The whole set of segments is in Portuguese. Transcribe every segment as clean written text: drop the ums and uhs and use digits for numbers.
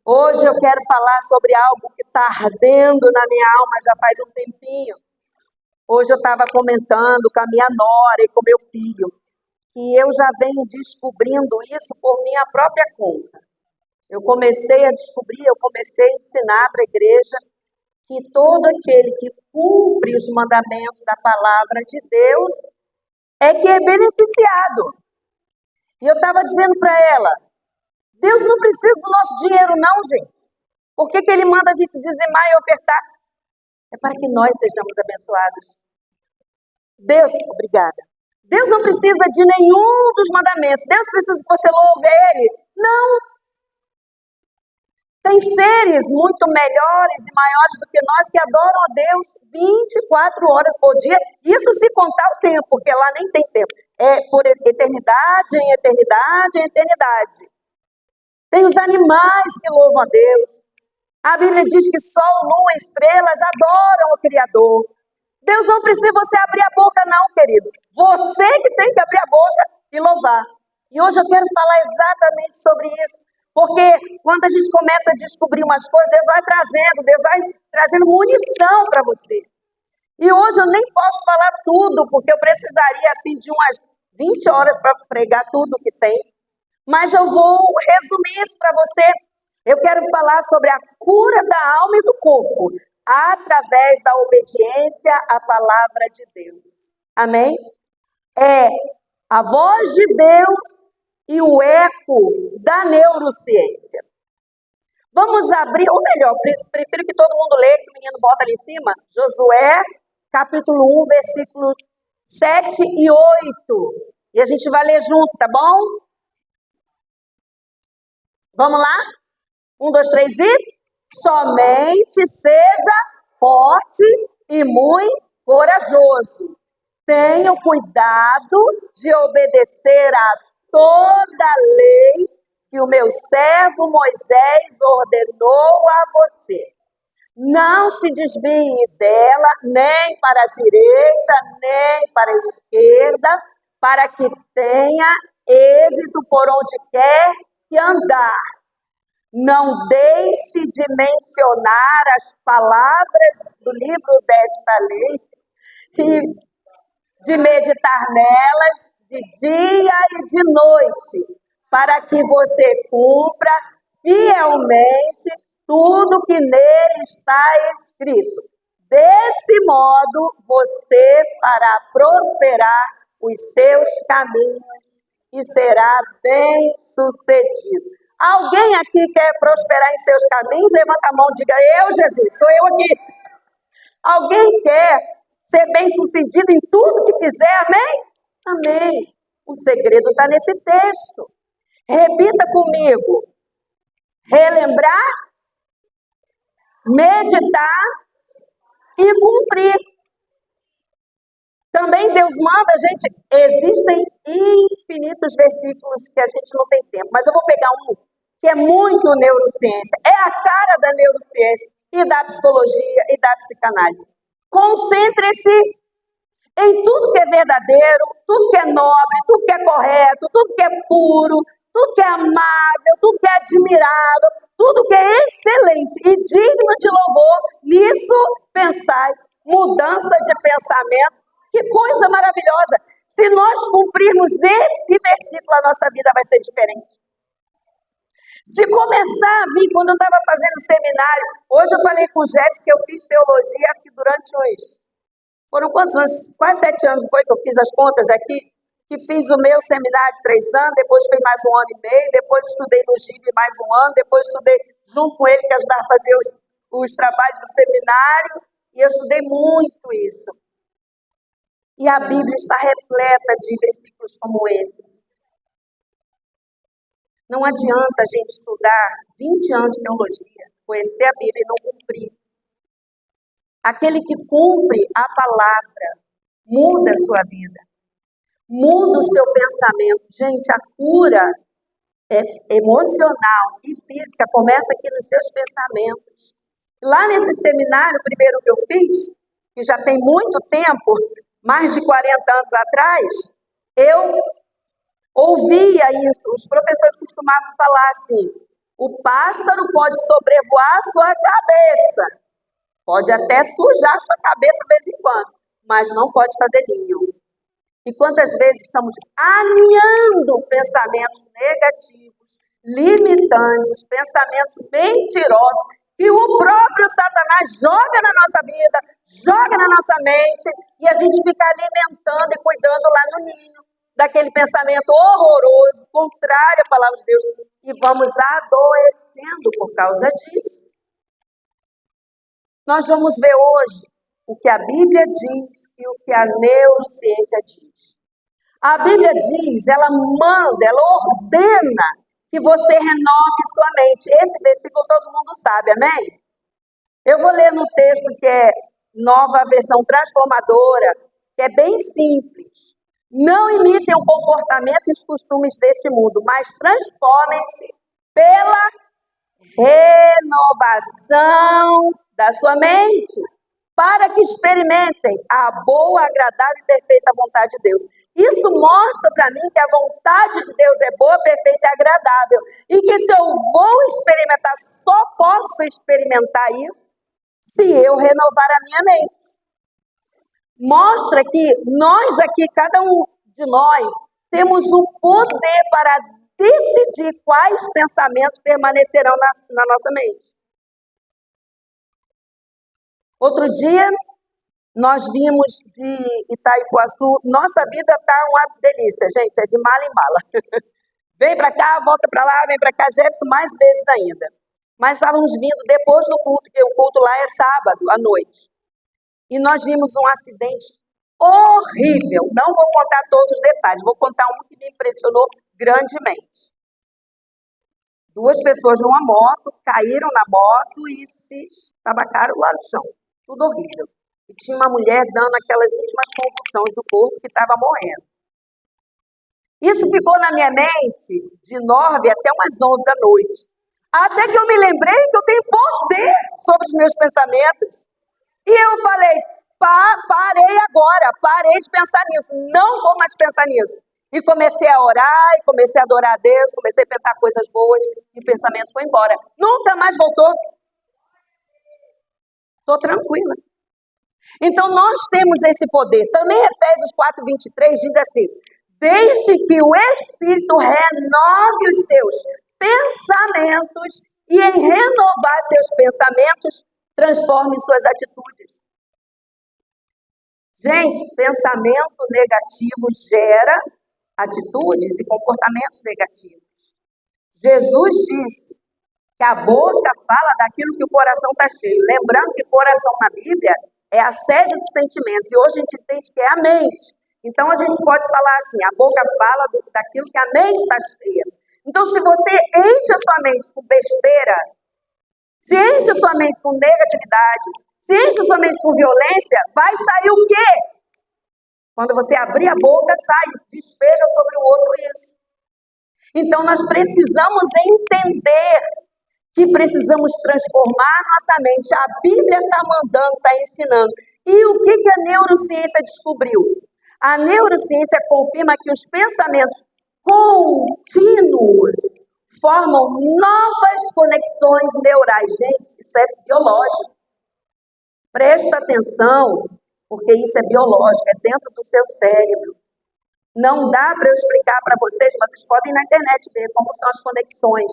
Hoje eu quero falar sobre algo que está ardendo na minha alma já faz um tempinho. Hoje eu estava comentando com a minha nora e com meu filho, que eu já venho descobrindo isso por minha própria conta. Eu comecei a descobrir, eu comecei a ensinar para a igreja que todo aquele que cumpre os mandamentos da palavra de Deus é que é beneficiado. E eu estava dizendo para ela, Deus não precisa do nosso dinheiro não, gente. Por que Ele manda a gente dizimar e ofertar? É para que nós sejamos abençoados. Deus, obrigada. Deus não precisa de nenhum dos mandamentos. Deus precisa que você louve Ele? Não. Tem seres muito melhores e maiores do que nós que adoram a Deus 24 horas por dia. Isso se contar o tempo, porque lá nem tem tempo. É por eternidade, em eternidade, em eternidade. Tem os animais que louvam a Deus. A Bíblia diz que sol, lua, estrelas adoram o Criador. Deus não precisa você abrir a boca não, querido. Você que tem que abrir a boca e louvar. E hoje eu quero falar exatamente sobre isso. Porque quando a gente começa a descobrir umas coisas, Deus vai trazendo munição para você. E hoje eu nem posso falar tudo, porque eu precisaria assim de umas 20 horas para pregar tudo que tem. Mas eu vou resumir isso para você. Eu quero falar sobre a cura da alma e do corpo, através da obediência à palavra de Deus. Amém? É a voz de Deus e o eco da neurociência. Vamos abrir, ou melhor, prefiro que todo mundo leia, que o menino bota ali em cima, Josué, capítulo 1, versículos 7 e 8. E a gente vai ler junto, tá bom? Vamos lá? 1, 2, 3 e... Somente seja forte e muito corajoso. Tenha o cuidado de obedecer a toda a lei que o meu servo Moisés ordenou a você. Não se desvie dela, nem para a direita, nem para a esquerda, para que tenha êxito por onde quer que andar. Não deixe de mencionar as palavras do livro desta lei e de meditar nelas de dia e de noite, para que você cumpra fielmente tudo que nele está escrito. Desse modo, você fará prosperar os seus caminhos e será bem-sucedido. Alguém aqui quer prosperar em seus caminhos? Levanta a mão e diga, eu, Jesus, sou eu aqui. Alguém quer ser bem-sucedido em tudo que fizer? Amém? Amém. O segredo está nesse texto. Repita comigo. Relembrar, meditar e cumprir. Também Deus manda a gente... Existem infinitos versículos que a gente não tem tempo, mas eu vou pegar um que é muito neurociência. É a cara da neurociência e da psicologia e da psicanálise. Concentre-se em tudo que é verdadeiro, tudo que é nobre, tudo que é correto, tudo que é puro, tudo que é amável, tudo que é admirável, tudo que é excelente e digno de louvor. Nisso pensai, mudança de pensamento. Que coisa maravilhosa! Se nós cumprirmos esse versículo, a nossa vida vai ser diferente. Se começar a vir, quando eu estava fazendo seminário, hoje eu falei com o Jefferson que eu fiz teologia, acho que durante foram quantos anos? Quase 7 anos depois que eu fiz as contas aqui, que fiz o meu seminário de 3 anos, depois fui mais 1 ano e meio, depois estudei no GIB mais 1 ano, depois estudei junto com ele, que ajudava a fazer os trabalhos do seminário, e eu estudei muito isso. E a Bíblia está repleta de versículos como esse. Não adianta a gente estudar 20 anos de teologia, conhecer a Bíblia e não cumprir. Aquele que cumpre a palavra muda a sua vida, muda o seu pensamento. Gente, a cura emocional e física começa aqui nos seus pensamentos. Lá nesse seminário, primeiro que eu fiz, que já tem muito tempo, mais de 40 anos atrás, eu ouvia isso. Os professores costumavam falar assim, O pássaro pode sobrevoar a sua cabeça, pode até sujar a sua cabeça de vez em quando, mas não pode fazer ninho. E quantas vezes estamos alinhando pensamentos negativos, limitantes, pensamentos mentirosos, que o próprio Satanás joga na nossa vida, joga na nossa mente, e a gente fica alimentando e cuidando lá no ninho daquele pensamento horroroso, contrário à palavra de Deus, e vamos adoecendo por causa disso. Nós vamos ver hoje o que a Bíblia diz e o que a neurociência diz. A Bíblia diz, ela manda, ela ordena que você renove sua mente. Esse versículo todo mundo sabe, amém? Eu vou ler no texto que é Nova Versão Transformadora, que é bem simples. Não imitem o comportamento e os costumes deste mundo, mas transformem-se pela renovação da sua mente, para que experimentem a boa, agradável e perfeita vontade de Deus. Isso mostra para mim que a vontade de Deus é boa, perfeita e agradável. E que se eu vou experimentar, só posso experimentar isso se eu renovar a minha mente. Mostra que nós aqui, cada um de nós, temos o poder para decidir quais pensamentos permanecerão na nossa mente. Outro dia, nós vimos de Itaipuaçu, nossa vida tá uma delícia, gente, é de mala em mala. Vem para cá, volta para lá, vem para cá, Jefferson, mais vezes ainda. Mas estávamos vindo depois do culto, que o culto lá é sábado, à noite. E nós vimos um acidente horrível. Não vou contar todos os detalhes, vou contar um que me impressionou grandemente. 2 pessoas numa moto, caíram na moto e se tabacaram lá no chão. Tudo horrível. E tinha uma mulher dando aquelas últimas convulsões do corpo que estava morrendo. Isso ficou na minha mente de 9 até umas 11 da noite. Até que eu me lembrei que eu tenho poder sobre os meus pensamentos. E eu falei, parei agora, parei de pensar nisso. Não vou mais pensar nisso. E comecei a orar, e comecei a adorar a Deus, comecei a pensar coisas boas, e o pensamento foi embora. Nunca mais voltou. Estou tranquila. Então, nós temos esse poder. Também Efésios 4:23 diz assim, desde que o Espírito renove os seus pensamentos e em renovar seus pensamentos, transforme suas atitudes. Gente, pensamento negativo gera atitudes e comportamentos negativos. Jesus disse que a boca fala daquilo que o coração está cheio. Lembrando que coração na Bíblia é a sede dos sentimentos. E hoje a gente entende que é a mente. Então a gente pode falar assim, a boca fala daquilo que a mente está cheia. Então se você enche a sua mente com besteira, se enche a sua mente com negatividade, se enche a sua mente com violência, vai sair o quê? Quando você abrir a boca, sai, despeja sobre o outro isso. Então nós precisamos entender que precisamos transformar nossa mente. A Bíblia está mandando, está ensinando. E o que a neurociência descobriu? A neurociência confirma que os pensamentos contínuos formam novas conexões neurais. Gente, isso é biológico. Presta atenção, porque isso é biológico, é dentro do seu cérebro. Não dá para eu explicar para vocês, mas vocês podem ir na internet ver como são as conexões.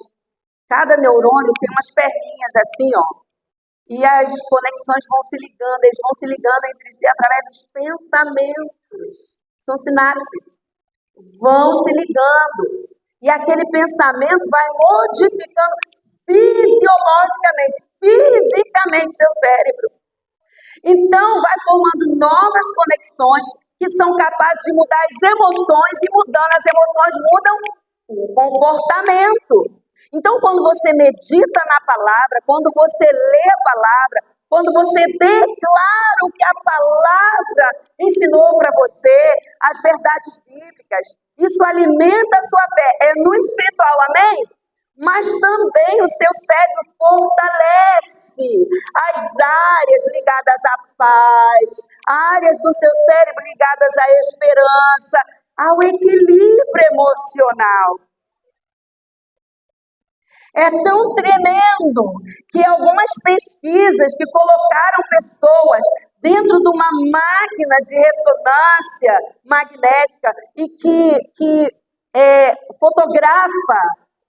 Cada neurônio tem umas perninhas assim, ó. E as conexões vão se ligando, eles vão se ligando entre si através dos pensamentos. São sinapses. Vão se ligando. E aquele pensamento vai modificando fisiologicamente, fisicamente seu cérebro. Então, vai formando novas conexões que são capazes de mudar as emoções, e mudando as emoções, mudam o comportamento. Então, quando você medita na palavra, quando você lê a palavra, quando você declara o que a palavra ensinou para você, as verdades bíblicas, isso alimenta a sua fé. É no espiritual, amém? Mas também o seu cérebro fortalece as áreas ligadas à paz, áreas do seu cérebro ligadas à esperança, ao equilíbrio emocional. É tão tremendo que algumas pesquisas que colocaram pessoas dentro de uma máquina de ressonância magnética e que fotografa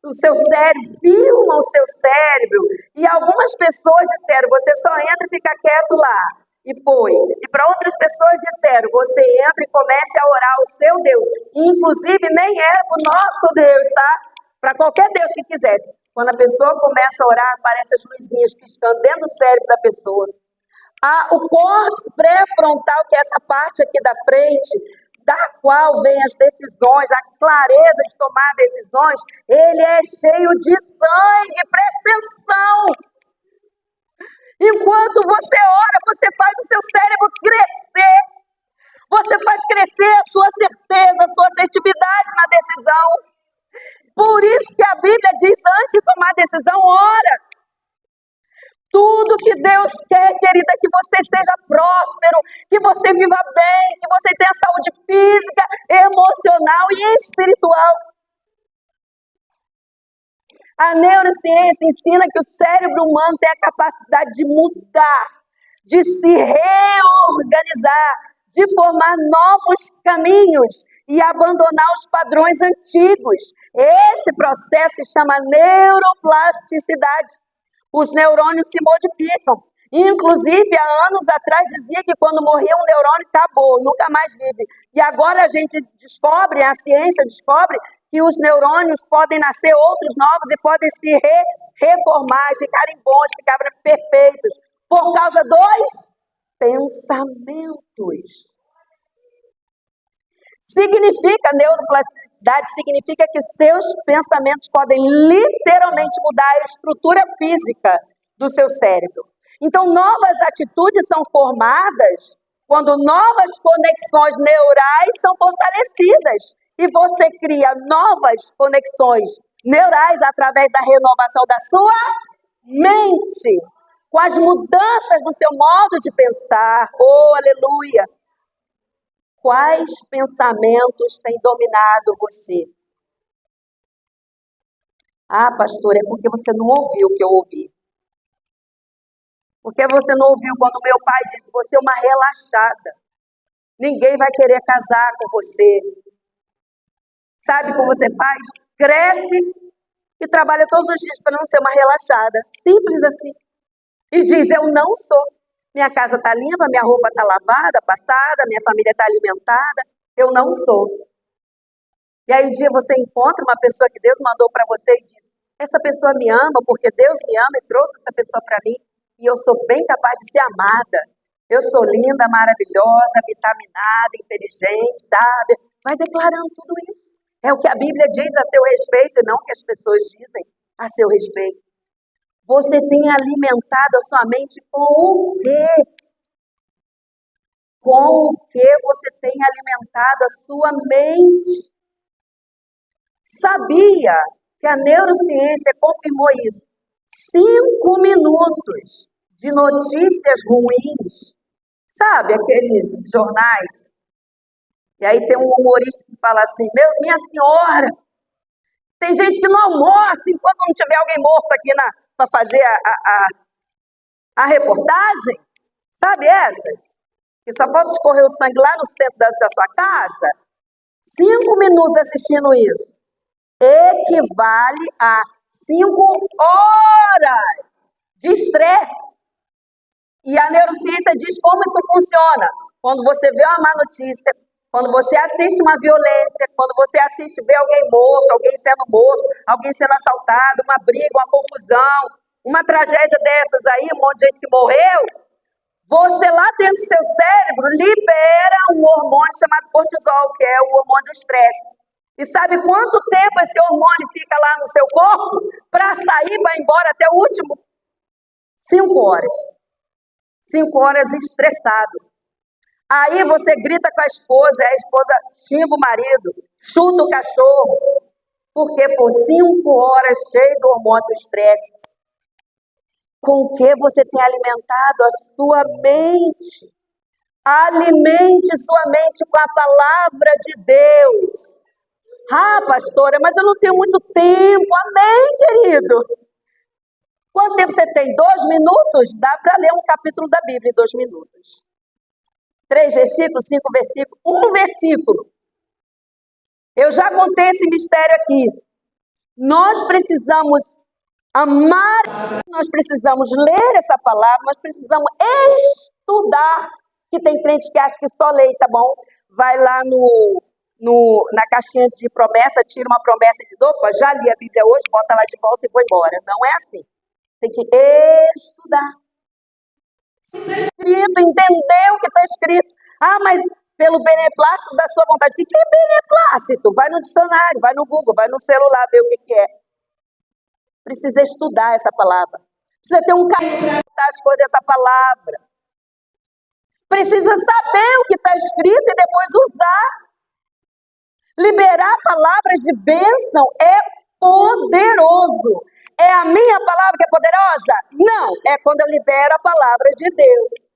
o seu cérebro, filma o seu cérebro, e algumas pessoas disseram, você só entra e fica quieto lá. E foi. E para outras pessoas disseram, você entra e comece a orar ao seu Deus. E, inclusive, nem era para o nosso Deus, tá? Para qualquer Deus que quisesse. Quando a pessoa começa a orar, aparecem as luzinhas piscando dentro do cérebro da pessoa. O córtex pré-frontal, que é essa parte aqui da frente, da qual vem as decisões, a clareza de tomar decisões, ele é cheio de sangue, presta atenção. Enquanto você ora, você faz o seu cérebro crescer. Você faz crescer a sua certeza, a sua assertividade na decisão. Por isso que a Bíblia diz, antes de tomar decisão, ora. Tudo que Deus quer, querida, é que você seja próspero, que você viva bem, que você tenha saúde física, emocional e espiritual. A neurociência ensina que o cérebro humano tem a capacidade de mudar, de se reorganizar, de formar novos caminhos e abandonar os padrões antigos. Esse processo se chama neuroplasticidade. Os neurônios se modificam. Inclusive, há anos atrás dizia que quando morria um neurônio, acabou, nunca mais vive. E agora a gente descobre, a ciência descobre, que os neurônios podem nascer outros novos e podem se reformar e ficarem bons, ficarem perfeitos, por causa dos pensamentos. Neuroplasticidade significa que seus pensamentos podem literalmente mudar a estrutura física do seu cérebro. Então, novas atitudes são formadas quando novas conexões neurais são fortalecidas. E você cria novas conexões neurais através da renovação da sua mente, com as mudanças do seu modo de pensar. Oh, aleluia! Quais pensamentos têm dominado você? Ah, pastor, é porque você não ouviu o que eu ouvi. Porque você não ouviu quando meu pai disse, você é uma relaxada. Ninguém vai querer casar com você. Sabe como você faz? Cresce e trabalha todos os dias para não ser uma relaxada. Simples assim. E diz, eu não sou. Minha casa está limpa, minha roupa está lavada, passada, minha família está alimentada. Eu não sou. E aí um dia você encontra uma pessoa que Deus mandou para você e diz, essa pessoa me ama porque Deus me ama e trouxe essa pessoa para mim. E eu sou bem capaz de ser amada. Eu sou linda, maravilhosa, vitaminada, inteligente, sábia. Vai declarando tudo isso. É o que a Bíblia diz a seu respeito e não o que as pessoas dizem a seu respeito. Você tem alimentado a sua mente com o quê? Com o que você tem alimentado a sua mente? Sabia que a neurociência confirmou isso? 5 minutos de notícias ruins, sabe, aqueles jornais, e aí tem um humorista que fala assim, minha senhora, tem gente que não almoça enquanto não tiver alguém morto aqui para fazer a reportagem, sabe essas? Que só pode escorrer o sangue lá no centro da sua casa. 5 minutos assistindo isso equivale a 5 horas de estresse. E a neurociência diz como isso funciona. Quando você vê uma má notícia, quando você assiste uma violência, quando você vê alguém morto, alguém sendo morto, alguém sendo assaltado, uma briga, uma confusão, uma tragédia dessas aí, um monte de gente que morreu, você lá dentro do seu cérebro libera um hormônio chamado cortisol, que é o hormônio do estresse. E sabe quanto tempo esse hormônio fica lá no seu corpo? Para sair, vai embora até o último? 5 horas. 5 horas estressado. Aí você grita com a esposa xinga o marido, chuta o cachorro, porque por 5 horas cheio do hormônio do estresse. Com o que você tem alimentado a sua mente? Alimente sua mente com a palavra de Deus. Ah, pastora, mas eu não tenho muito tempo. Amém, querido. Quanto tempo você tem? 2 minutos? Dá para ler um capítulo da Bíblia em 2 minutos. 3 versículos, 5 versículos, um versículo. Eu já contei esse mistério aqui. Nós precisamos amar, nós precisamos ler essa palavra, nós precisamos estudar. Que tem crente que acha que só lê, tá bom? Vai lá na caixinha de promessa, tira uma promessa e diz, opa, já li a Bíblia hoje, bota lá de volta e vou embora. Não é assim. Tem que estudar. Se está escrito, entender o que está escrito. Ah, mas pelo beneplácito da sua vontade. O que é beneplácito? Vai no dicionário, vai no Google, vai no celular ver o que é. Precisa estudar essa palavra. Precisa ter um carinho para as coisas dessa palavra. Precisa saber o que está escrito e depois usar. Liberar palavras de bênção é poderoso. É a minha palavra que é poderosa? Não, é quando eu libero a palavra de Deus.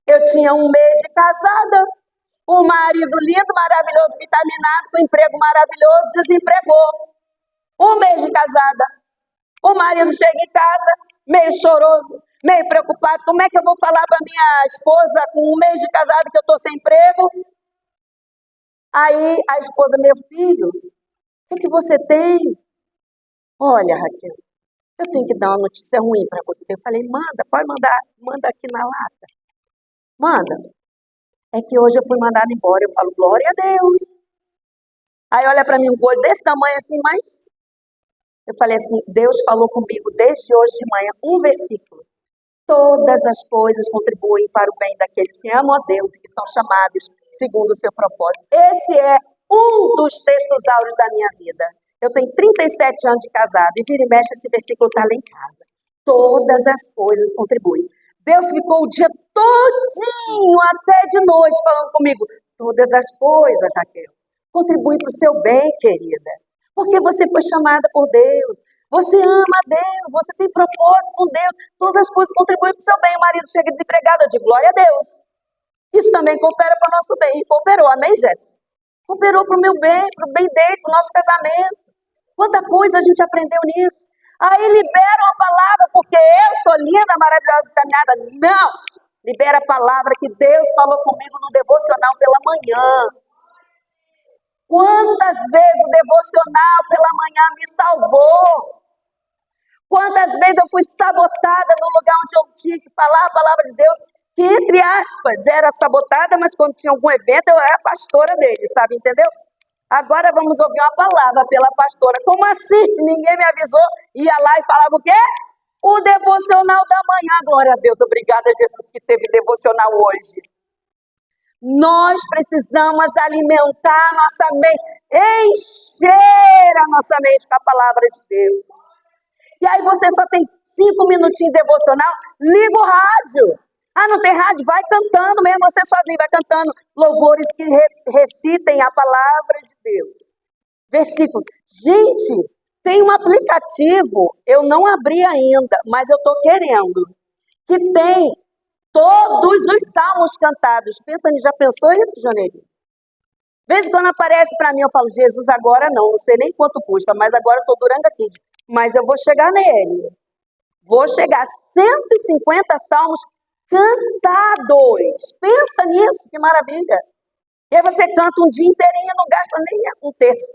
Eu tinha 1 mês de casada, um marido lindo, maravilhoso, vitaminado, com emprego maravilhoso, desempregou. 1 mês de casada. O marido chega em casa, meio choroso, meio preocupado. Como é que eu vou falar para minha esposa com 1 mês de casada que eu estou sem emprego? Aí a esposa, meu filho, o que você tem? Olha, Raquel, eu tenho que dar uma notícia ruim para você. Eu falei, manda, pode mandar, manda aqui na lata. Manda. É que hoje eu fui mandada embora. Eu falo, glória a Deus. Aí olha para mim um olho desse tamanho assim, mas... Eu falei assim, Deus falou comigo desde hoje de manhã, um versículo. Todas as coisas contribuem para o bem daqueles que amam a Deus e que são chamados segundo o seu propósito. Esse é um dos textos áureos da minha vida. Eu tenho 37 anos de casado e vira e mexe esse versículo está lá em casa. Todas as coisas contribuem. Deus ficou o dia todinho, até de noite, falando comigo. Todas as coisas, Raquel, contribuem para o seu bem, querida. Porque você foi chamada por Deus. Você ama a Deus, você tem propósito com Deus. Todas as coisas contribuem para o seu bem. O marido chega desempregado, eu digo, glória a Deus. Isso também coopera para o nosso bem. E cooperou, amém, Jefferson? Cooperou para o meu bem, para o bem dele, para o nosso casamento. Quanta coisa a gente aprendeu nisso. Aí libera uma palavra, porque eu sou linda, maravilhosa, caminhada. Não! Libera a palavra que Deus falou comigo no devocional pela manhã. Quantas vezes o devocional pela manhã me salvou? Quantas vezes eu fui sabotada no lugar onde eu tinha que falar a palavra de Deus, que entre aspas era sabotada, mas quando tinha algum evento eu era pastora dele, sabe, entendeu? Agora vamos ouvir uma palavra pela pastora. Como assim? Ninguém me avisou. Ia lá e falava o quê? O devocional da manhã. Glória a Deus, obrigada Jesus que teve devocional hoje. Nós precisamos alimentar a nossa mente, encher a nossa mente com a palavra de Deus. E aí você só tem 5 minutinhos de devocional, liga o rádio. Ah, não tem rádio? Vai cantando mesmo, você sozinho vai cantando louvores que recitem a palavra de Deus. Versículos. Gente, tem um aplicativo, eu não abri ainda, mas eu estou querendo, que tem todos os salmos cantados. Pensa, já pensou isso, Janeirinho? De vez em quando aparece para mim, eu falo, Jesus, agora não sei nem quanto custa, mas agora eu estou durando aqui. Mas eu vou chegar nele. Vou chegar a 150 salmos cantados. Pensa nisso, que maravilha. E aí você canta um dia inteirinho e não gasta nem um terço.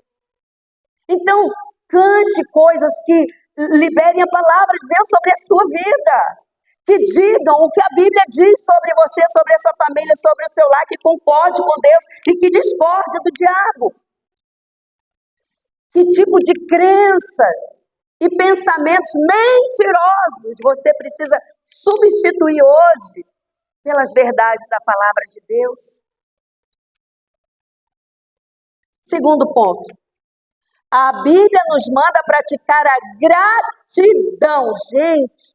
Então, cante coisas que liberem a palavra de Deus sobre a sua vida. Que digam o que a Bíblia diz sobre você, sobre a sua família, sobre o seu lar, que concorde com Deus e que discorde do diabo. Que tipo de crenças e pensamentos mentirosos você precisa substituir hoje pelas verdades da palavra de Deus? Segundo ponto. A Bíblia nos manda praticar a gratidão. Gente,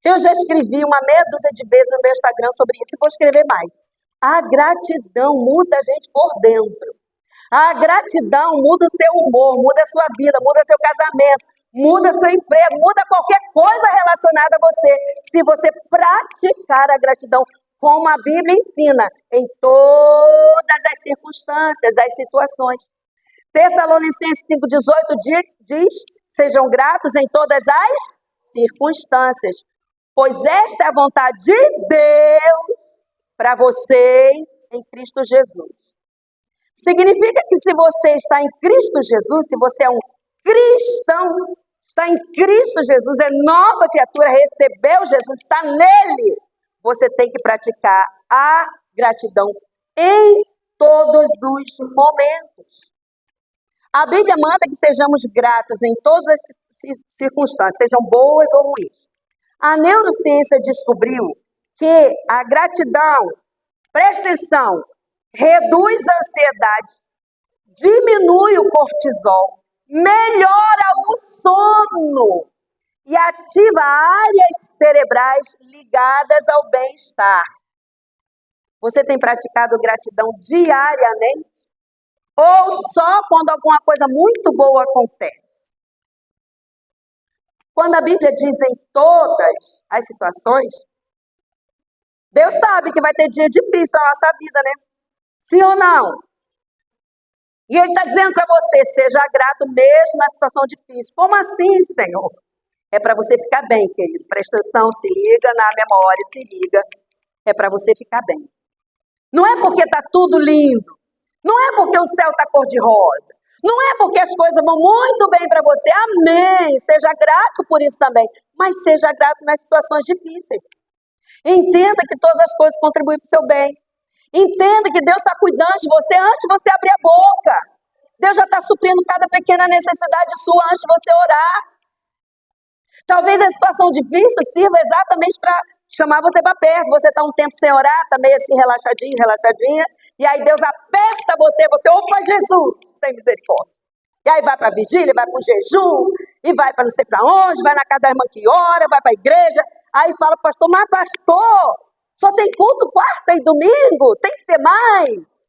eu já escrevi uma meia dúzia de vezes no meu Instagram sobre isso e vou escrever mais. A gratidão muda a gente por dentro. A gratidão muda o seu humor, muda a sua vida, muda seu casamento, muda seu emprego, muda qualquer coisa relacionada a você. Se você praticar a gratidão como a Bíblia ensina, em todas as circunstâncias, as situações. Tessalonicenses 5,18 diz, sejam gratos em todas as circunstâncias, pois esta é a vontade de Deus para vocês em Cristo Jesus. Significa que se você está em Cristo Jesus, se você é um cristão, está em Cristo Jesus, é nova criatura, recebeu Jesus, está nele, você tem que praticar a gratidão em todos os momentos. A Bíblia manda que sejamos gratos em todas as circunstâncias, sejam boas ou ruins. A neurociência descobriu que a gratidão, presta atenção, reduz a ansiedade, diminui o cortisol, melhora o sono e ativa áreas cerebrais ligadas ao bem-estar. Você tem praticado gratidão diariamente? Ou só quando alguma coisa muito boa acontece? Quando a Bíblia diz em todas as situações, Deus sabe que vai ter dia difícil na nossa vida, né? Sim ou não? E Ele está dizendo para você, seja grato mesmo na situação difícil. Como assim, Senhor? É para você ficar bem, querido. Presta atenção, se liga na memória, se liga. É para você ficar bem. Não é porque está tudo lindo. Não é porque o céu está cor-de-rosa. Não é porque as coisas vão muito bem para você. Amém. Seja grato por isso também. Mas seja grato nas situações difíceis. Entenda que todas as coisas contribuem para o seu bem. Entenda que Deus está cuidando de você antes de você abrir a boca. Deus já está suprindo cada pequena necessidade sua antes de você orar. Talvez a situação difícil sirva exatamente para chamar você para perto. Você está um tempo sem orar, está meio assim relaxadinho, relaxadinha. E aí Deus aperta você, opa, Jesus, tem misericórdia. E aí vai para a vigília, vai para o jejum, e vai para não sei para onde, vai na casa da irmã que ora, vai para a igreja. Aí fala, pastor, mas pastor, só tem culto quarta e domingo, tem que ter mais.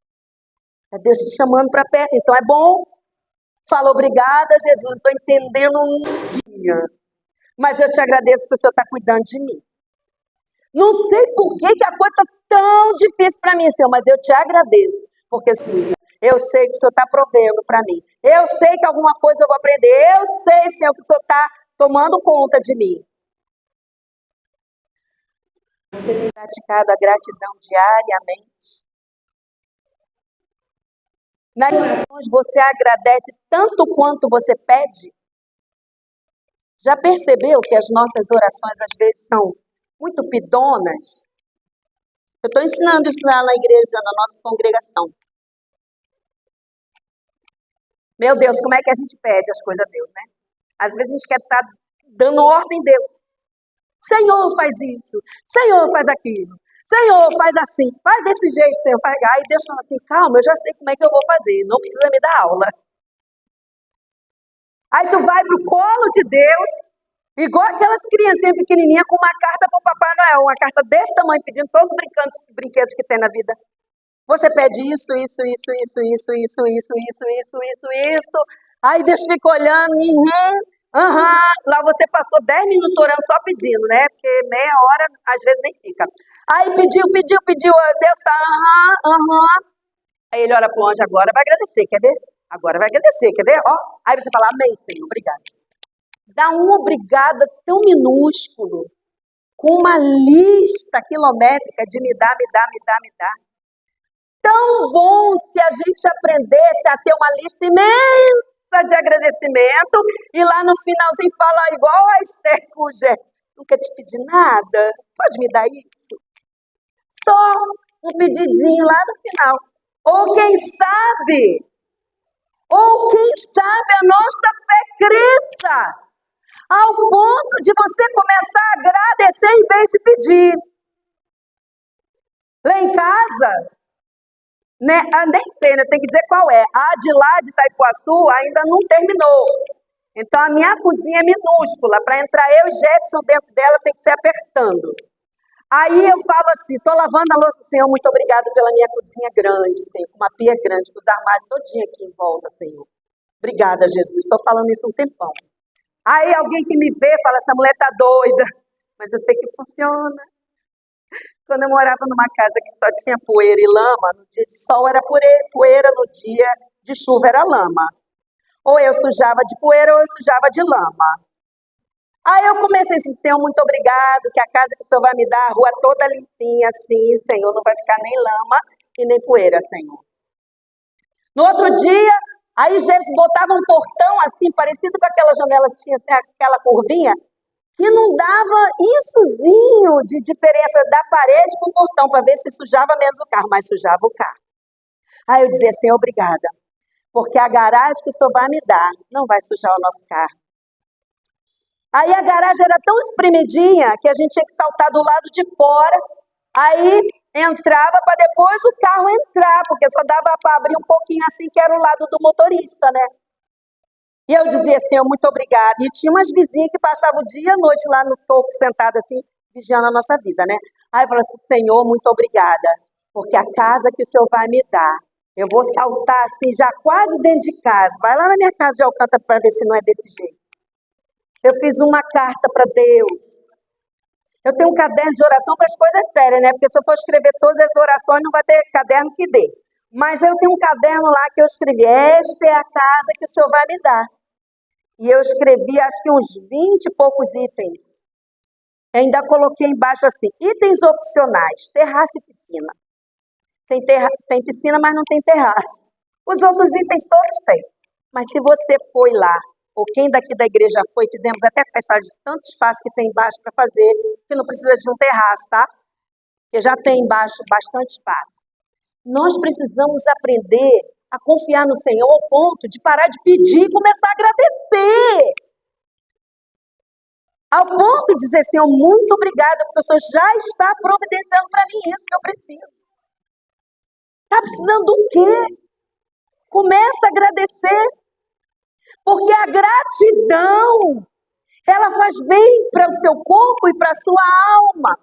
É Deus te chamando para perto, então é bom. Fala, obrigada, Jesus, não estou entendendo um dia. Mas eu te agradeço que o Senhor está cuidando de mim. Não sei por que a coisa está tão difícil para mim, Senhor, mas eu te agradeço. Porque eu sei que o Senhor está provendo para mim. Eu sei que alguma coisa eu vou aprender. Eu sei, Senhor, que o Senhor está tomando conta de mim. Você tem praticado a gratidão diariamente? Nas orações você agradece tanto quanto você pede? Já percebeu que as nossas orações às vezes são muito pidonas? Eu estou ensinando isso lá na igreja, na nossa congregação. Meu Deus, como é que a gente pede as coisas a Deus, né? Às vezes a gente quer estar dando ordem a Deus. Senhor, faz isso. Senhor, faz aquilo. Senhor, faz assim. Faz desse jeito, Senhor. Aí Deus fala assim, calma, eu já sei como é que eu vou fazer. Não precisa me dar aula. Aí tu vai pro colo de Deus, igual aquelas criancinhas pequenininhas com uma carta pro Papai Noel. Uma carta desse tamanho, pedindo todos os brinquedos que tem na vida. Você pede isso. Aí Deus fica olhando, Lá você passou 10 minutos orando só pedindo, né? Porque meia hora, às vezes, nem fica. Aí pediu, Deus tá, Aí ele olha pro anjo, agora vai agradecer, quer ver? Agora vai agradecer, quer ver? Ó. Aí você fala, amém, Senhor, obrigado. Dá um obrigada tão minúsculo, com uma lista quilométrica de me dá. Tão bom se a gente aprendesse a ter uma lista imensa de agradecimento e lá no finalzinho falar igual a Esther com o Jéssica. Nunca te pedi nada, pode me dar isso? Só um pedidinho lá no final. Ou quem sabe a nossa fé cresça ao ponto de você começar a agradecer em vez de pedir. Lá em casa, né? Nem sei, né? Tem que dizer qual é. A de lá de Itaipuaçu ainda não terminou. Então a minha cozinha é minúscula. Para entrar eu e Jefferson dentro dela tem que ser apertando. Aí eu falo assim, estou lavando a louça, Senhor, muito obrigado pela minha cozinha grande, Senhor, com uma pia grande, com os armários todinho aqui em volta, Senhor. Obrigada, Jesus. Estou falando isso um tempão. Aí alguém que me vê fala, essa mulher tá doida. Mas eu sei que funciona. Quando eu morava numa casa que só tinha poeira e lama, no dia de sol era poeira, no dia de chuva era lama. Ou eu sujava de poeira ou eu sujava de lama. Aí eu comecei assim, Senhor, muito obrigado, que a casa que o Senhor vai me dar, a rua toda limpinha assim, Senhor, não vai ficar nem lama e nem poeira, Senhor. No outro dia, aí Jesus botava um portão assim, parecido com aquela janela que tinha assim, aquela curvinha, que não dava issozinho de diferença da parede para o portão, para ver se sujava menos o carro, mas sujava o carro. Aí eu dizia, Senhor, obrigada, porque a garagem que o Senhor vai me dar não vai sujar o nosso carro. Aí a garagem era tão espremidinha que a gente tinha que saltar do lado de fora, aí entrava para depois o carro entrar, porque só dava para abrir um pouquinho assim, que era o lado do motorista, né? E eu dizia, Senhor, muito obrigada. E tinha umas vizinhas que passavam o dia e a noite lá no topo, sentada assim, vigiando a nossa vida, né? Aí eu falava assim, Senhor, muito obrigada, porque a casa que o Senhor vai me dar, eu vou saltar assim, já quase dentro de casa. Vai lá na minha casa de Alcântara para ver se não é desse jeito. Eu fiz uma carta para Deus. Eu tenho um caderno de oração para as coisas sérias, né? Porque se eu for escrever todas as orações, não vai ter caderno que dê. Mas eu tenho um caderno lá que eu escrevi, esta é a casa que o Senhor vai me dar. E eu escrevi, acho que uns 20 e poucos itens. Ainda coloquei embaixo assim, itens opcionais, terraço e piscina. Tem piscina, mas não tem terraço. Os outros itens todos têm. Mas se você foi lá, ou quem daqui da igreja foi, fizemos até festa de tanto espaço que tem embaixo para fazer, que não precisa de um terraço, tá? Porque já tem embaixo bastante espaço. Nós precisamos aprender a confiar no Senhor ao ponto de parar de pedir e começar a agradecer. Ao ponto de dizer, Senhor, muito obrigada, porque o Senhor já está providenciando para mim isso que eu preciso. Está precisando do quê? Começa a agradecer. Porque a gratidão, ela faz bem para o seu corpo e para a sua alma.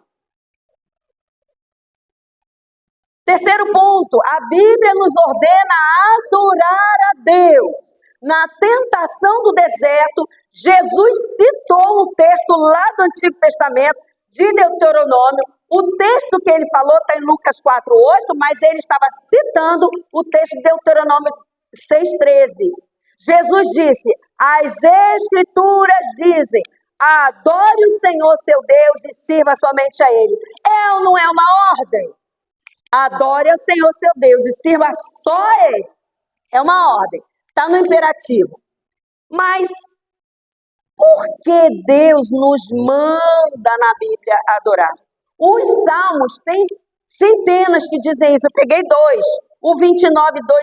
Terceiro ponto, a Bíblia nos ordena a adorar a Deus. Na tentação do deserto, Jesus citou um texto lá do Antigo Testamento, de Deuteronômio. O texto que ele falou está em Lucas 4:8, mas ele estava citando o texto de Deuteronômio 6:13. Jesus disse, as Escrituras dizem, adore o Senhor seu Deus e sirva somente a Ele. É ou não é uma ordem? Adore ao Senhor seu Deus e sirva só a Ele. É uma ordem, está no imperativo. Mas por que Deus nos manda na Bíblia adorar? Os salmos têm centenas que dizem isso, eu peguei 2. O 29:2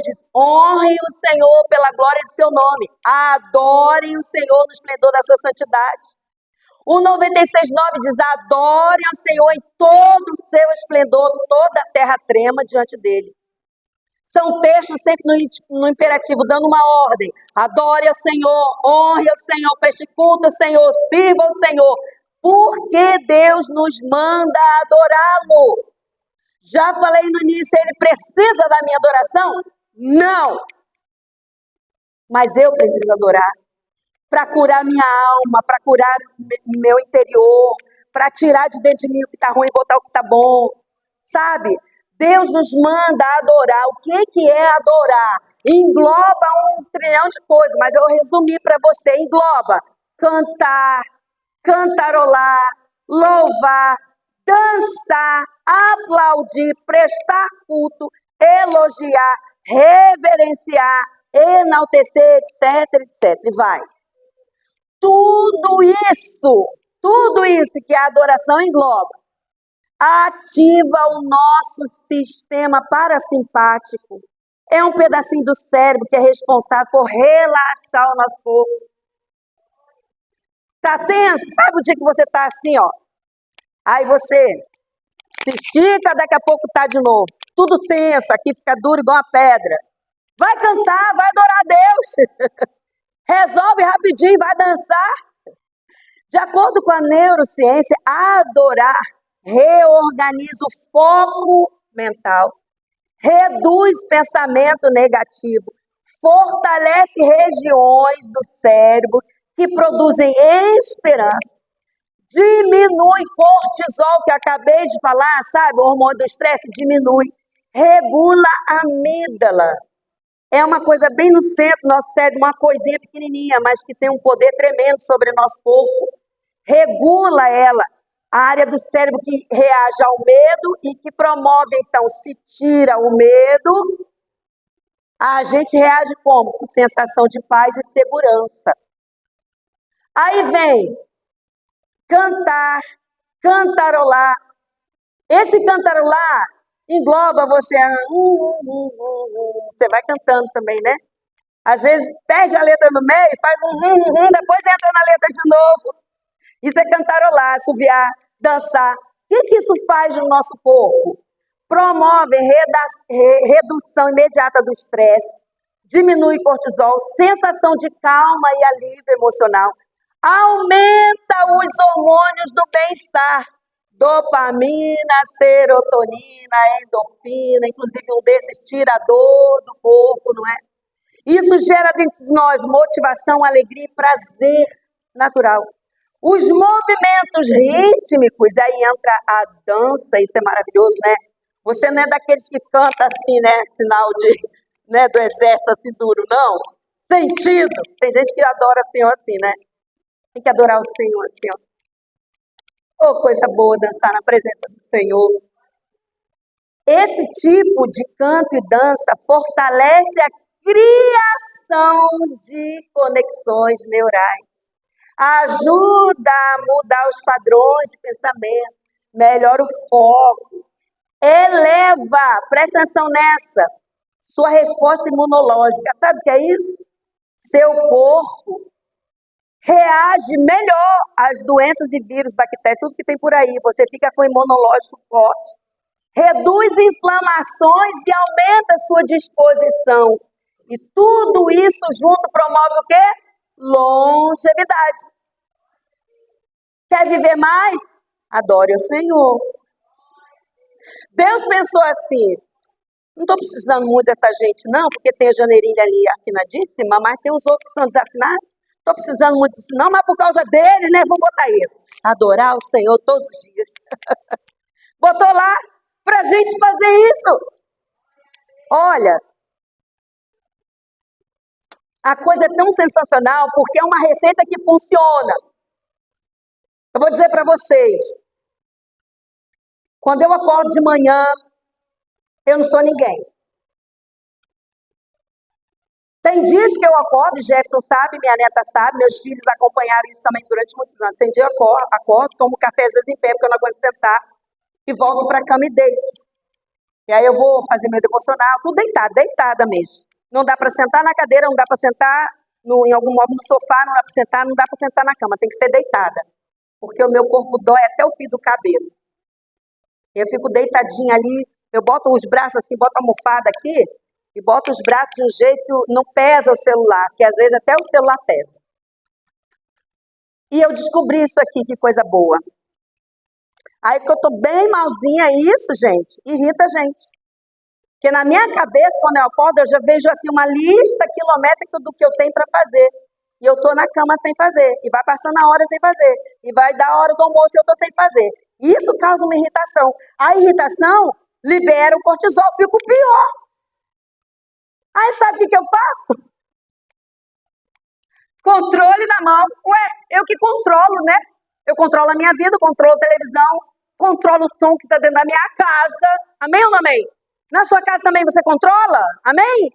diz, honrem o Senhor pela glória de seu nome. Adorem o Senhor no esplendor da sua santidade. O 96:9 diz, adorem ao Senhor em todo o seu esplendor, toda a terra trema diante dele. São textos sempre no imperativo, dando uma ordem. Adore ao Senhor, honre ao Senhor, preste culto ao Senhor, sirva ao Senhor. Porque Deus nos manda adorá-lo. Já falei no início, ele precisa da minha adoração? Não. Mas eu preciso adorar. Para curar minha alma, para curar meu interior, para tirar de dentro de mim o que está ruim e botar o que está bom. Sabe? Deus nos manda adorar. O que é adorar? Engloba um trilhão de coisas, mas eu resumi para você. Engloba cantar, cantarolar, louvar, dançar, aplaudir, prestar culto, elogiar, reverenciar, enaltecer, etc, etc. E vai. Tudo isso que a adoração engloba, ativa o nosso sistema parasimpático. É um pedacinho do cérebro que é responsável por relaxar o nosso corpo. Tá tenso? Sabe o dia que você tá assim, ó? Aí você se estica, daqui a pouco tá de novo. Tudo tenso, aqui fica duro igual uma pedra. Vai cantar, vai adorar a Deus. Resolve rapidinho, vai dançar. De acordo com a neurociência, adorar reorganiza o foco mental, reduz pensamento negativo, fortalece regiões do cérebro que produzem esperança, diminui cortisol, que eu acabei de falar, sabe? O hormônio do estresse diminui, regula a amígdala. É uma coisa bem no centro do nosso cérebro, uma coisinha pequenininha, mas que tem um poder tremendo sobre o nosso corpo. Regula ela, a área do cérebro que reage ao medo e que promove, então, se tira o medo, a gente reage como? Com sensação de paz e segurança. Aí vem cantar, cantarolar. Esse cantarolar engloba você. Você vai cantando também, né? Às vezes perde a letra no meio, faz depois entra na letra de novo. Isso é cantarolar, assoviar, dançar. O que isso faz no nosso corpo? Promove redução imediata do estresse, diminui cortisol, sensação de calma e alívio emocional, aumenta os hormônios do bem-estar, dopamina, serotonina, endorfina, inclusive um desses tira a dor do corpo, não é? Isso gera dentro de nós motivação, alegria e prazer natural. Os movimentos rítmicos, aí entra a dança, isso é maravilhoso, né? Você não é daqueles que canta assim, né? Sinal de, né, do exército assim duro, não. Sentido. Tem gente que adora o Senhor assim, né? Tem que adorar o Senhor assim, ó. Oh, coisa boa dançar na presença do Senhor. Esse tipo de canto e dança fortalece a criação de conexões neurais. Ajuda a mudar os padrões de pensamento, melhora o foco, eleva, presta atenção nessa, sua resposta imunológica. Sabe o que é isso? Seu corpo reage melhor às doenças e vírus, bactérias, tudo que tem por aí. Você fica com o imunológico forte. Reduz inflamações e aumenta a sua disposição. E tudo isso junto promove o quê? Longevidade. Quer viver mais? Adore o Senhor. Deus pensou assim, não estou precisando muito dessa gente não, porque tem a janeirinha ali afinadíssima, mas tem os outros que são desafinados. Estou precisando muito disso não, mas por causa deles, né, vamos botar esse. Adorar o Senhor todos os dias. Botou lá para a gente fazer isso. Olha, a coisa é tão sensacional porque é uma receita que funciona. Eu vou dizer para vocês, quando eu acordo de manhã, eu não sou ninguém. Tem dias que eu acordo, Jefferson sabe, minha neta sabe, meus filhos acompanharam isso também durante muitos anos. Tem dia que eu acordo, tomo café às vezes em pé, porque eu não aguento sentar, e volto para a cama e deito. E aí eu vou fazer meu devocional, tudo deitado, deitada mesmo. Não dá para sentar na cadeira, não dá para sentar em algum móvel no sofá, não dá para sentar, não dá para sentar na cama, tem que ser deitada. Porque o meu corpo dói até o fio do cabelo. Eu fico deitadinha ali, eu boto os braços assim, boto a almofada aqui, e boto os braços de um jeito, não pesa o celular, que às vezes até o celular pesa. E eu descobri isso aqui, que coisa boa. Aí que eu tô bem malzinha, isso, gente, irrita a gente. Porque na minha cabeça, quando eu acordo, eu já vejo assim uma lista quilométrica do que eu tenho para fazer. E eu tô na cama sem fazer. E vai passando a hora sem fazer. E vai dar a hora do almoço e eu tô sem fazer. Isso causa uma irritação. A irritação libera o cortisol, fico pior. Aí sabe o que eu faço? Controle na mão. Ué, eu que controlo, né? Eu controlo a minha vida, controlo a televisão, controlo o som que está dentro da minha casa. Amém ou não amém? Na sua casa também você controla? Amém?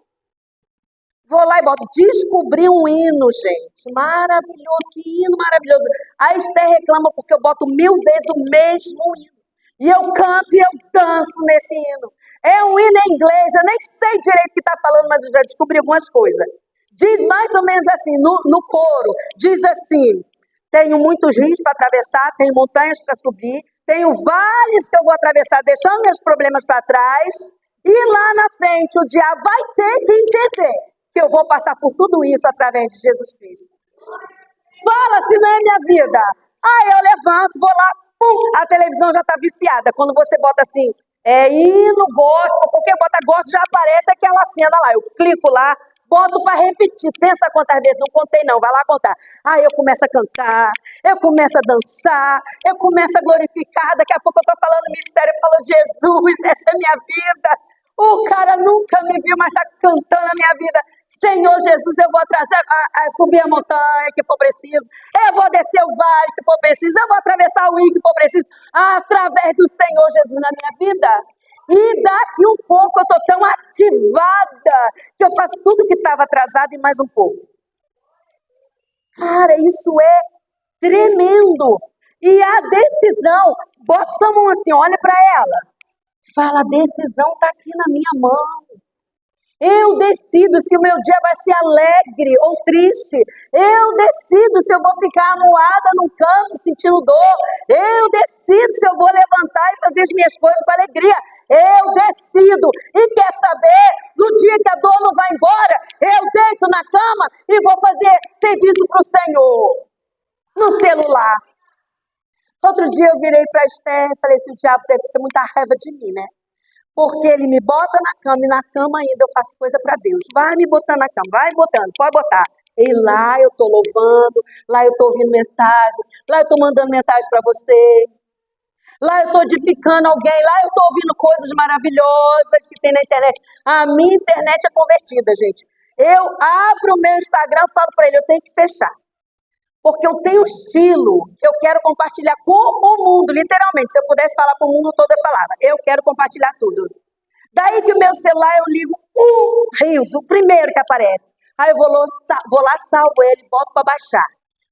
Vou lá e boto. Descobri um hino, gente. Maravilhoso, que hino maravilhoso. A Esther reclama porque eu boto 1000 vezes o mesmo hino. E eu canto e eu danço nesse hino. É um hino em inglês, eu nem sei direito o que está falando, mas eu já descobri algumas coisas. Diz mais ou menos assim, no coro, diz assim, tenho muitos rios para atravessar, tenho montanhas para subir, tenho vales que eu vou atravessar, deixando meus problemas para trás, e lá na frente o diabo vai ter que entender que eu vou passar por tudo isso através de Jesus Cristo. Fala se não é minha vida. Aí eu levanto, vou lá, pum, a televisão já está viciada. Quando você bota assim, hino, gosto, qualquer bota gosto, já aparece aquela cena lá. Eu clico lá, boto para repetir. Pensa quantas vezes, não contei não, vai lá contar. Aí eu começo a cantar, eu começo a dançar, eu começo a glorificar. Daqui a pouco eu estou falando mistério, eu falo, Jesus, essa é minha vida. O cara nunca me viu, mas está cantando a minha vida. Senhor Jesus, eu vou trazer, subir a montanha que for preciso. Eu vou descer o vale que for preciso. Eu vou atravessar o rio que for preciso. Através do Senhor Jesus na minha vida. E daqui um pouco eu estou tão ativada que eu faço tudo que estava atrasado e mais um pouco. Cara, isso é tremendo. E a decisão, bota sua mão assim, olha para ela. Fala, a decisão está aqui na minha mão. Eu decido se o meu dia vai ser alegre ou triste. Eu decido se eu vou ficar amuada num canto sentindo dor. Eu decido se eu vou levantar e fazer as minhas coisas com alegria. Eu decido. E quer saber? No dia que a dor não vai embora, eu deito na cama e vou fazer serviço para o Senhor. No celular. Outro dia eu virei para a Esther e falei assim, o diabo deve ter muita raiva de mim, né? Porque ele me bota na cama e na cama ainda eu faço coisa para Deus. Vai me botando na cama, vai botando, pode botar. E lá eu estou louvando, lá eu estou ouvindo mensagem, lá eu estou mandando mensagem para você. Lá eu estou edificando alguém, lá eu estou ouvindo coisas maravilhosas que tem na internet. A minha internet é convertida, gente. Eu abro o meu Instagram e falo para ele, eu tenho que fechar. Porque eu tenho um estilo que eu quero compartilhar com o mundo, literalmente. Se eu pudesse falar com o mundo todo, eu falava. Eu quero compartilhar tudo. Daí que o meu celular, eu ligo um Reels, o primeiro que aparece. Aí eu vou lá, salvo ele, boto para baixar.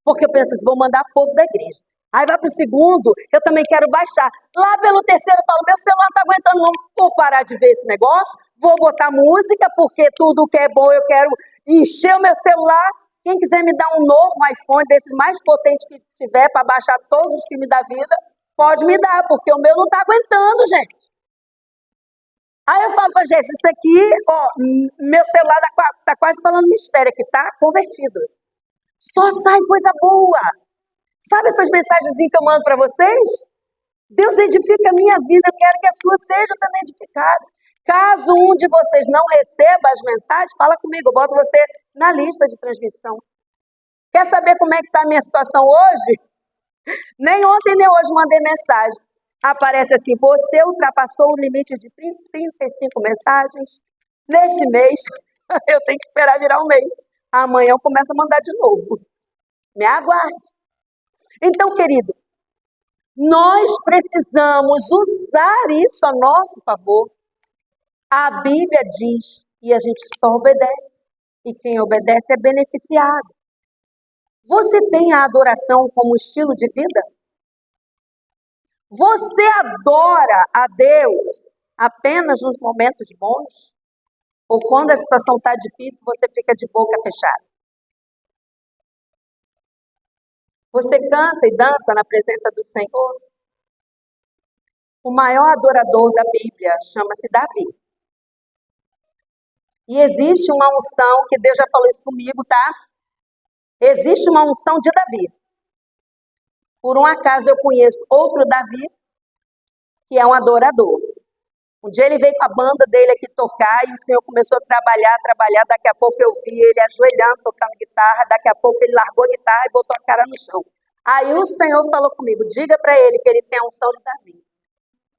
Porque eu penso assim, vou mandar povo da igreja. Aí vai para o segundo, eu também quero baixar. Lá pelo terceiro, eu falo, meu celular não está aguentando, não vou parar de ver esse negócio. Vou botar música, porque tudo que é bom eu quero encher o meu celular. Quem quiser me dar um novo iPhone, desses mais potentes que tiver, para baixar todos os filmes da vida, pode me dar, porque o meu não está aguentando, gente. Aí eu falo para gente, isso aqui, ó, meu celular tá quase falando mistério aqui, tá convertido. Só sai coisa boa. Sabe essas mensagenzinhas que eu mando para vocês? Deus edifica a minha vida, eu quero que a sua seja também edificada. Caso um de vocês não receba as mensagens, fala comigo, eu boto você na lista de transmissão. Quer saber como é que está a minha situação hoje? Nem ontem nem hoje mandei mensagem. Aparece assim, você ultrapassou o limite de 35 mensagens. Nesse mês, eu tenho que esperar virar um mês. Amanhã eu começo a mandar de novo. Me aguarde. Então, querido, nós precisamos usar isso a nosso favor. A Bíblia diz, e a gente só obedece. E quem obedece é beneficiado. Você tem a adoração como estilo de vida? Você adora a Deus apenas nos momentos bons? Ou quando a situação está difícil, você fica de boca fechada? Você canta e dança na presença do Senhor? O maior adorador da Bíblia chama-se Davi. E existe uma unção, que Deus já falou isso comigo, tá? Existe uma unção de Davi. Por um acaso eu conheço outro Davi, que é um adorador. Um dia ele veio com a banda dele aqui tocar e o Senhor começou a trabalhar. Daqui a pouco eu vi ele ajoelhando, tocando guitarra. Daqui a pouco ele largou a guitarra e botou a cara no chão. Aí o Senhor falou comigo, diga para ele que ele tem a unção de Davi.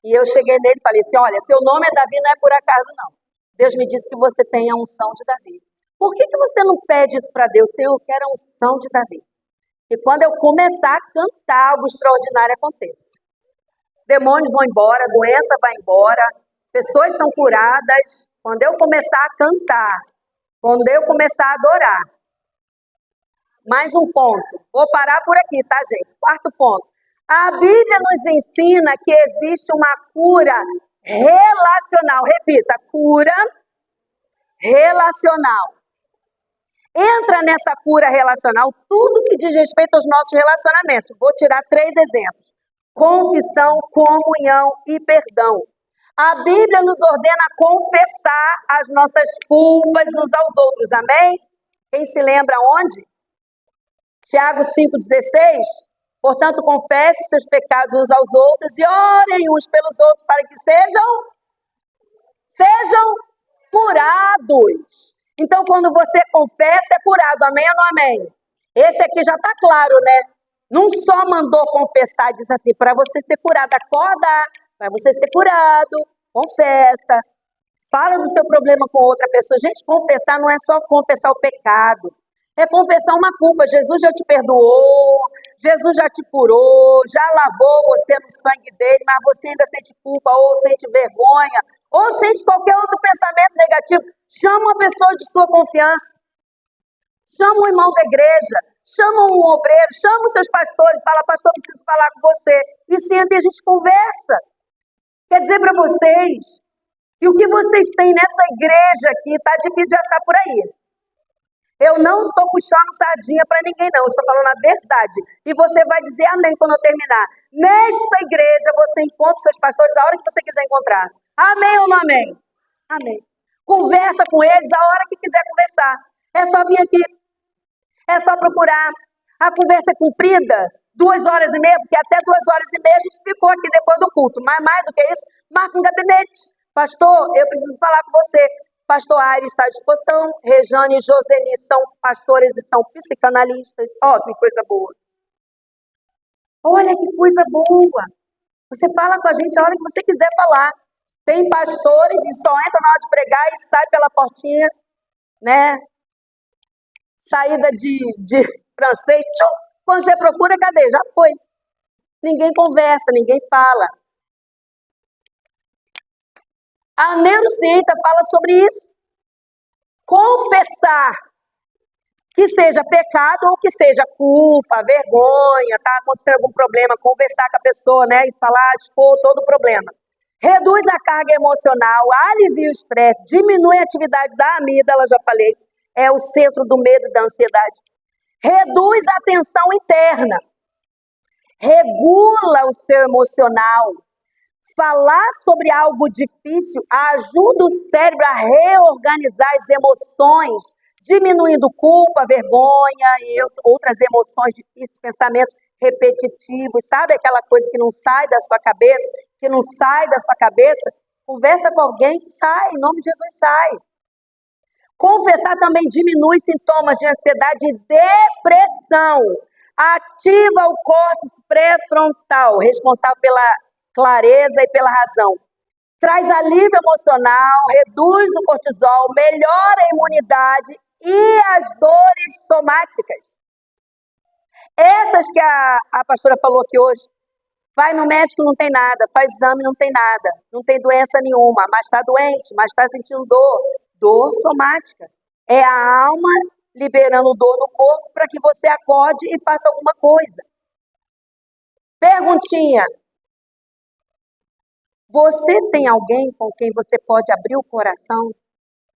E eu cheguei nele e falei assim, olha, seu nome é Davi, não é por acaso não. Deus me disse que você tem a unção de Davi. Por que você não pede isso para Deus? Senhor, eu quero a unção de Davi. E quando eu começar a cantar, algo extraordinário aconteça. Demônios vão embora, a doença vai embora, pessoas são curadas. Quando eu começar a cantar, quando eu começar a adorar. Mais um ponto. Vou parar por aqui, tá, gente? Quarto ponto. A Bíblia nos ensina que existe uma cura relacional. Repita, cura relacional. Entra nessa cura relacional tudo que diz respeito aos nossos relacionamentos. Vou tirar 3 exemplos. Confissão, comunhão e perdão. A Bíblia nos ordena confessar as nossas culpas uns aos outros. Amém? Quem se lembra onde? Tiago 5,16. Portanto, confesse seus pecados uns aos outros e orem uns pelos outros para que sejam curados. Então, quando você confessa, é curado. Amém ou não amém? Esse aqui já está claro, né? Não só mandou confessar, diz assim, para você ser curado, acorda, para você ser curado, confessa. Fala do seu problema com outra pessoa. Gente, confessar não é só confessar o pecado. É confessar uma culpa. Jesus já te perdoou, Jesus já te curou, já lavou você no sangue dele, mas você ainda sente culpa, ou sente vergonha, ou sente qualquer outro pensamento negativo. Chama uma pessoa de sua confiança. Chama um irmão da igreja, chama um obreiro, chama os seus pastores, fala, pastor, preciso falar com você. E senta e a gente conversa. Quer dizer para vocês que o que vocês têm nessa igreja aqui está difícil de achar por aí. Eu não estou puxando sardinha para ninguém, não. Eu estou falando a verdade. E você vai dizer amém quando eu terminar. Nesta igreja, você encontra os seus pastores a hora que você quiser encontrar. Amém ou não amém? Amém. Conversa com eles a hora que quiser conversar. É só vir aqui. É só procurar. A conversa é cumprida, 2 horas e meia, porque até 2 horas e meia a gente ficou aqui depois do culto. Mas mais do que isso, marca um gabinete. Pastor, eu preciso falar com você. Pastor Aires está à disposição. Rejane e Joseni são pastores e são psicanalistas. Ó, que coisa boa. Olha que coisa boa. Você fala com a gente a hora que você quiser falar. Tem pastores que só entra na hora de pregar e sai pela portinha, né? Saída de francês. Tchum. Quando você procura, cadê? Já foi. Ninguém conversa, ninguém fala. A neurociência fala sobre isso. Confessar, que seja pecado ou que seja culpa, vergonha, tá acontecendo algum problema, conversar com a pessoa, né, e falar, expor todo o problema. Reduz a carga emocional, alivia o estresse, diminui a atividade da amígdala, já falei, é o centro do medo e da ansiedade. Reduz a tensão interna, regula o seu emocional. Falar sobre algo difícil ajuda o cérebro a reorganizar as emoções, diminuindo culpa, vergonha e outras emoções difíceis, pensamentos repetitivos. Sabe aquela coisa que não sai da sua cabeça? Que não sai da sua cabeça? Conversa com alguém que sai, em nome de Jesus sai. Confessar também diminui sintomas de ansiedade e depressão. Ativa o córtex pré-frontal, responsável pela clareza e pela razão. Traz alívio emocional, reduz o cortisol, melhora a imunidade e as dores somáticas. Essas que a pastora falou aqui hoje. Vai no médico, não tem nada. Faz exame, não tem nada. Não tem doença nenhuma, mas está doente, mas está sentindo dor. Dor somática. É a alma liberando dor no corpo para que você acorde e faça alguma coisa. Perguntinha. Você tem alguém com quem você pode abrir o coração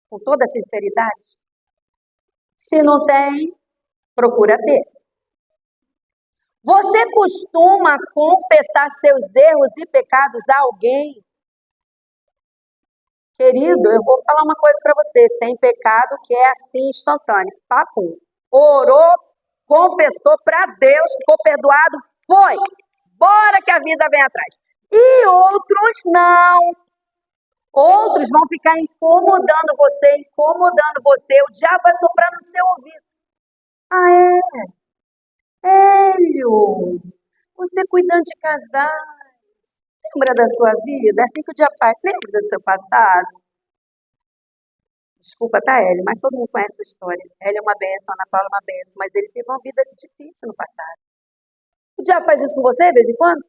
com toda a sinceridade? Se não tem, procura ter. Você costuma confessar seus erros e pecados a alguém? Querido, eu vou falar uma coisa para você. Tem pecado que é assim, instantâneo. Papum. Orou, confessou para Deus, ficou perdoado, foi. Bora que a vida vem atrás. E outros não. Outros vão ficar incomodando você. O diabo vai soprar no seu ouvido. Ah, é? Hélio, você cuidando de casar. Lembra da sua vida? É assim que o diabo faz. Lembra do seu passado? Desculpa, tá, Hélio, mas todo mundo conhece essa história. Hélio é uma bênção, Ana Paula é uma bênção, mas ele teve uma vida difícil no passado. O diabo faz isso com você de vez em quando?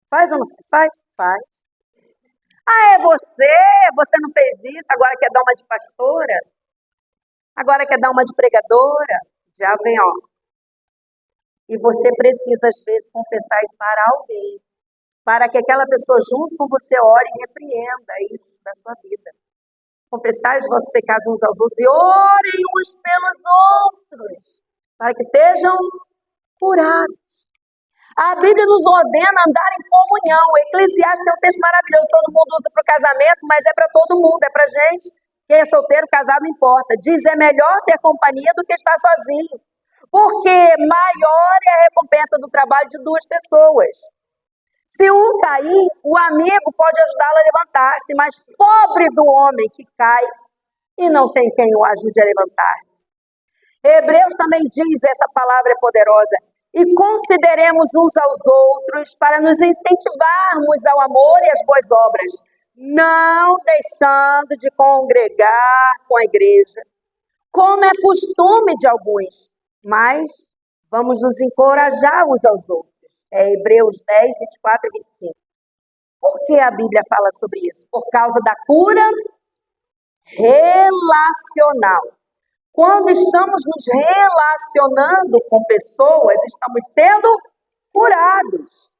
Faz ou não faz? Faz. Ah, é você? Você não fez isso, agora quer dar uma de pastora? Agora quer dar uma de pregadora? O diabo vem, ó. E você precisa, às vezes, confessar isso para alguém. Para que aquela pessoa junto com você ore e repreenda isso da sua vida. Confessar os vossos pecados uns aos outros e orem uns pelos outros. Para que sejam curados. A Bíblia nos ordena andar em comunhão. O Eclesiastes tem um texto maravilhoso, todo mundo usa para o casamento, mas é para todo mundo, é para gente. Quem é solteiro, casado, não importa. Diz, é melhor ter companhia do que estar sozinho. Porque maior é a recompensa do trabalho de 2 pessoas. Se um cair, o amigo pode ajudá-lo a levantar-se, mas pobre do homem que cai e não tem quem o ajude a levantar-se. Hebreus também diz, essa palavra é poderosa, e consideremos uns aos outros para nos incentivarmos ao amor e às boas obras. não deixando de congregar com a igreja, como é costume de alguns, mas vamos nos encorajar uns aos outros. É Hebreus 10, 24 e 25. Por que a Bíblia fala sobre isso? Por causa da cura relacional. Quando estamos nos relacionando com pessoas, estamos sendo curados.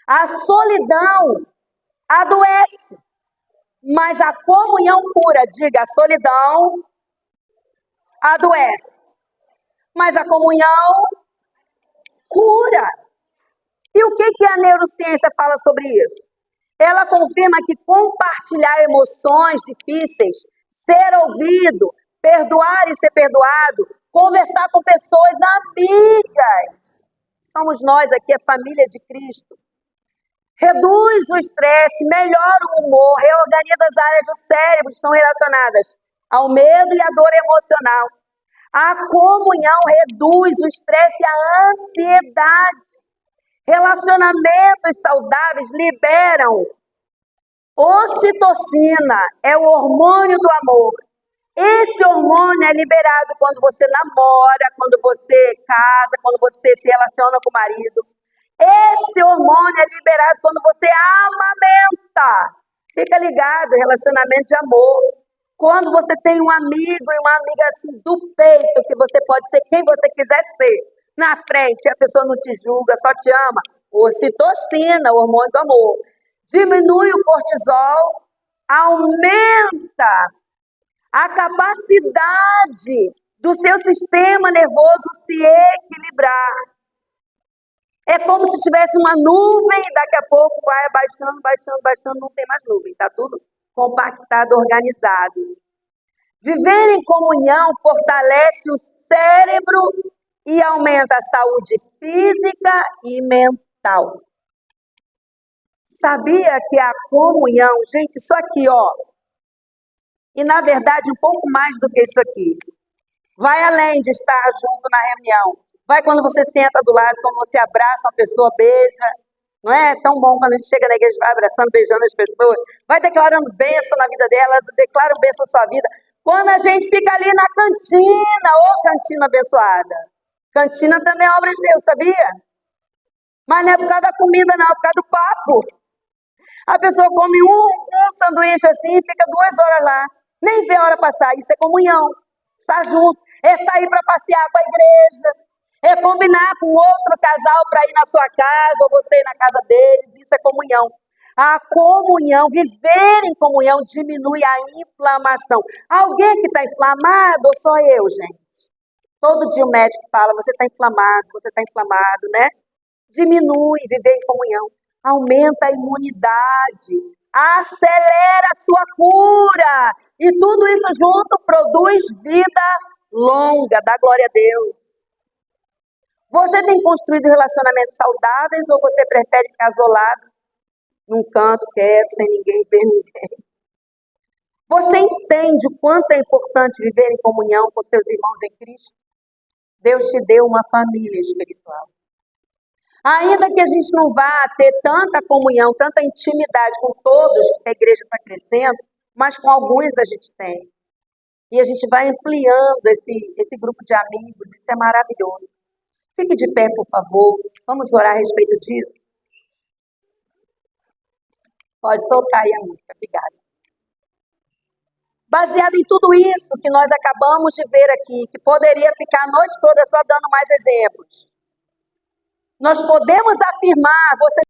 A solidão adoece, mas a comunhão cura. Diga, a solidão adoece, mas a comunhão cura. E o que a neurociência fala sobre isso? Ela confirma que compartilhar emoções difíceis, ser ouvido, perdoar e ser perdoado, conversar com pessoas amigas. Somos nós aqui, a família de Cristo. Reduz o estresse, melhora o humor, reorganiza as áreas do cérebro que estão relacionadas ao medo e à dor emocional. A comunhão reduz o estresse e a ansiedade. Relacionamentos saudáveis liberam ocitocina, é o hormônio do amor. Esse hormônio é liberado quando você namora, quando você casa, quando você se relaciona com o marido. Esse hormônio é liberado quando você amamenta. Fica ligado, relacionamento de amor. Quando você tem um amigo e uma amiga assim do peito, que você pode ser quem você quiser ser. Na frente, a pessoa não te julga, só te ama. Ocitocina, o hormônio do amor. Diminui o cortisol, aumenta a capacidade do seu sistema nervoso se equilibrar. É como se tivesse uma nuvem e daqui a pouco vai abaixando, baixando, baixando, não tem mais nuvem. Está tudo compactado, organizado. Viver em comunhão fortalece o cérebro e aumenta a saúde física e mental. Sabia que a comunhão, gente, isso aqui, ó, e na verdade um pouco mais do que isso aqui, vai além de estar junto na reunião. Vai quando você senta do lado, quando você abraça uma pessoa, beija. Não é tão bom quando a gente chega na igreja, vai abraçando, beijando as pessoas. Vai declarando bênção na vida delas, declara bênção na sua vida. Quando a gente fica ali na cantina, ô cantina abençoada. Cantina também é obra de Deus, sabia? Mas não é por causa da comida, não, é por causa do papo. A pessoa come um sanduíche assim e fica 2 horas lá. Nem vê a hora passar. Isso é comunhão. Estar junto. É sair para passear com a igreja. É combinar com outro casal para ir na sua casa ou você ir na casa deles. Isso é comunhão. A comunhão, viver em comunhão diminui a inflamação. Alguém que está inflamado ou só eu, gente? Todo dia o médico fala, você está inflamado, né? Diminui viver em comunhão. Aumenta a imunidade. Acelera a sua cura. E tudo isso junto produz vida longa. Dá glória a Deus. Você tem construído relacionamentos saudáveis ou você prefere ficar isolado num canto quieto, sem ninguém ver ninguém? Você entende o quanto é importante viver em comunhão com seus irmãos em Cristo? Deus te deu uma família espiritual. Ainda que a gente não vá ter tanta comunhão, tanta intimidade com todos, porque a igreja está crescendo, mas com alguns a gente tem. E a gente vai ampliando esse grupo de amigos, isso é maravilhoso. Fique de pé, por favor. Vamos orar a respeito disso. Pode soltar aí a música. Obrigada. Baseado em tudo isso que nós acabamos de ver aqui, que poderia ficar a noite toda só dando mais exemplos, nós podemos afirmar, você